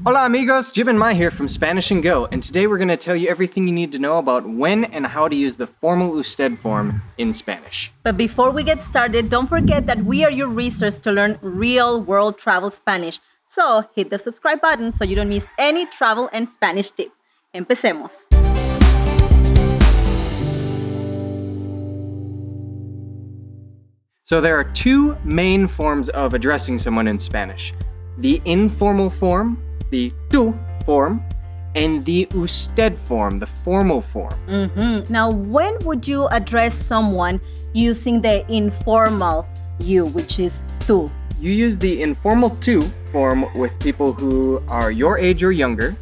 Hola amigos, Jim and Mai here from Spanish and Go, and today we're going to tell you everything you need to know about when and how to use the formal usted form in Spanish. But before we get started, don't forget that we are your resource to learn real-world travel Spanish. So hit the subscribe button so you don't miss any travel and Spanish tip. Empecemos. So there are two main forms of addressing someone in Spanish. The informal form, the tú form, and the usted form, the formal form. Now, when would you address someone using the informal you, which is tú? You use the informal tú form with people who are your age or younger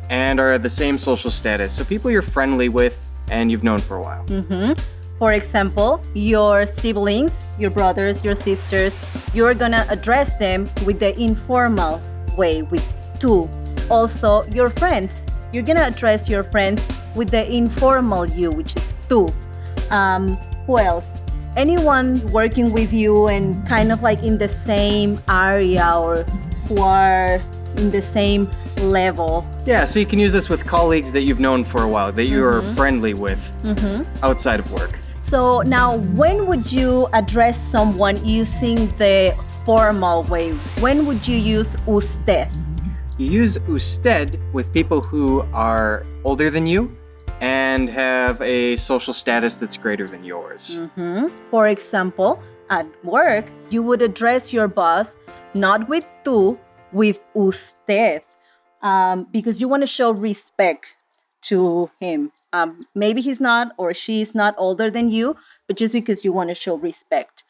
and are the same social status. So people you're friendly with and you've known for a while. For example, your siblings, your brothers, your sisters, you're gonna address them with the informal way, with tú. Also, your friends, you're gonna address your friends with the informal you, which is tú. Who else? Anyone working with you and kind of like in the same area or who are in the same level. Yeah, so you can use this with colleagues that you've known for a while, that you're friendly with outside of work. So now, when would you address someone using the formal way? When would you use usted? You use usted with people who are older than you and have a social status that's greater than yours. For example, at work, you would address your boss not with tú, with usted, because you want to show respect to him. Maybe he's not or she's not older than you, but just because you want to show respect.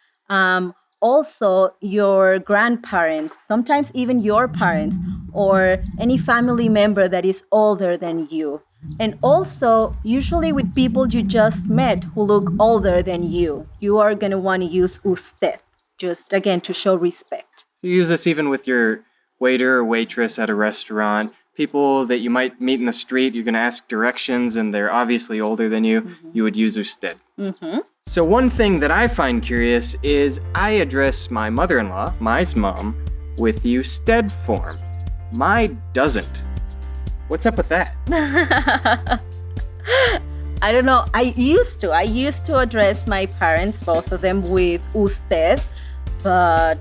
Also, your grandparents, sometimes even your parents, or any family member that is older than you. And also, usually with people you just met who look older than you are going to want to use usted, just again to show respect. You use this even with your waiter or waitress at a restaurant. People that you might meet in the street, you're going to ask directions and they're obviously older than you, you would use usted. So one thing that I find curious is I address my mother-in-law, Mai's mom, with the usted form. Mai doesn't. What's up with that? I don't know. I used to address my parents, both of them, with usted, but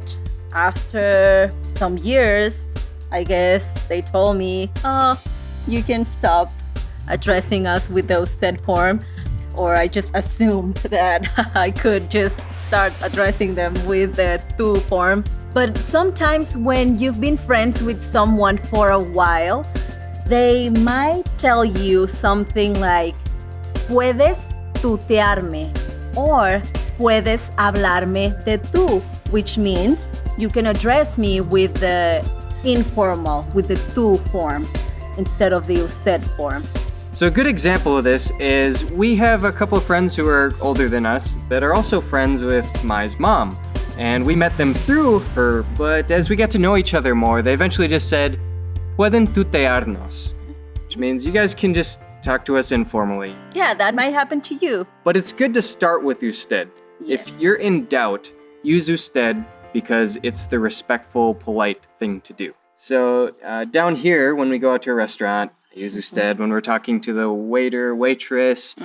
after some years, I guess they told me, oh, you can stop addressing us with the usted form. Or I just assumed that I could just start addressing them with the tú form. But sometimes when you've been friends with someone for a while, they might tell you something like, puedes tutearme, or puedes hablarme de tú, which means you can address me with the informal, with the tú form, instead of the usted form. So a good example of this is we have a couple of friends who are older than us that are also friends with Mai's mom. And we met them through her, but as we get to know each other more, they eventually just said, pueden tutearnos, which means you guys can just talk to us informally. Yeah, that might happen to you. But it's good to start with usted. Yes. If you're in doubt, use usted because it's the respectful, polite thing to do. So down here, when we go out to a restaurant, I use usted. When we're talking to the waiter, waitress,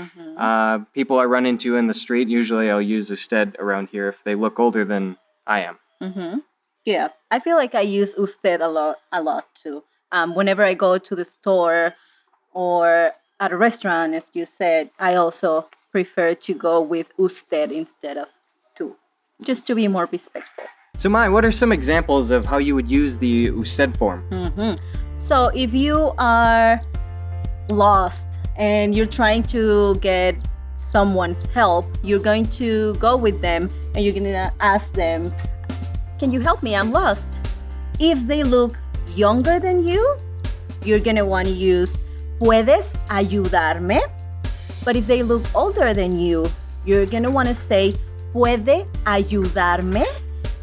people I run into in the street, usually I'll use usted around here if they look older than I am. Yeah, I feel like I use usted a lot too. Whenever I go to the store or at a restaurant, as you said, I also prefer to go with usted instead of tú, just to be more respectful. So Mai, what are some examples of how you would use the usted form? So if you are lost and you're trying to get someone's help, you're going to go with them and you're going to ask them, can you help me? I'm lost. If they look younger than you, you're going to want to use puedes ayudarme. But if they look older than you, you're going to want to say puede ayudarme.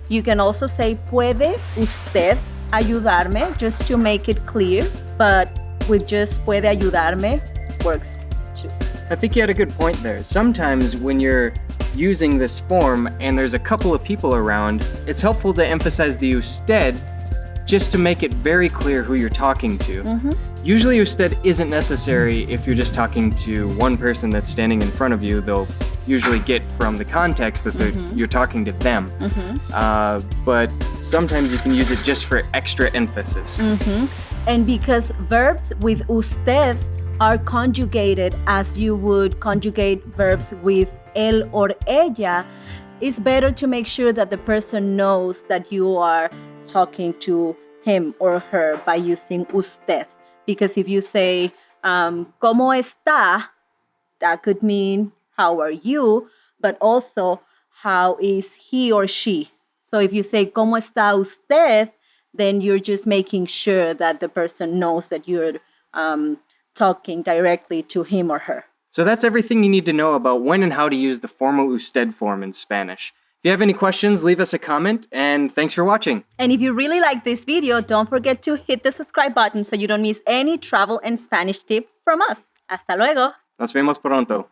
You can also say puede usted ayudarme, just to make it clear, but with just puede ayudarme works too. I think you had a good point there. Sometimes when you're using this form and there's a couple of people around, it's helpful to emphasize the usted just to make it very clear who you're talking to. Usually usted isn't necessary if you're just talking to one person that's standing in front of you. They'll usually get from the context that you're talking to them. But sometimes you can use it just for extra emphasis. And because verbs with usted are conjugated as you would conjugate verbs with él or ella, it's better to make sure that the person knows that you are talking to him or her by using usted. Because if you say, ¿Cómo está? That could mean, how are you? But also, how is he or she? So if you say, ¿Cómo está usted? Then you're just making sure that the person knows that you're talking directly to him or her. So that's everything you need to know about when and how to use the formal usted form in Spanish. If you have any questions, leave us a comment, and thanks for watching. And if you really like this video, don't forget to hit the subscribe button so you don't miss any travel and Spanish tip from us. Hasta luego. Nos vemos pronto.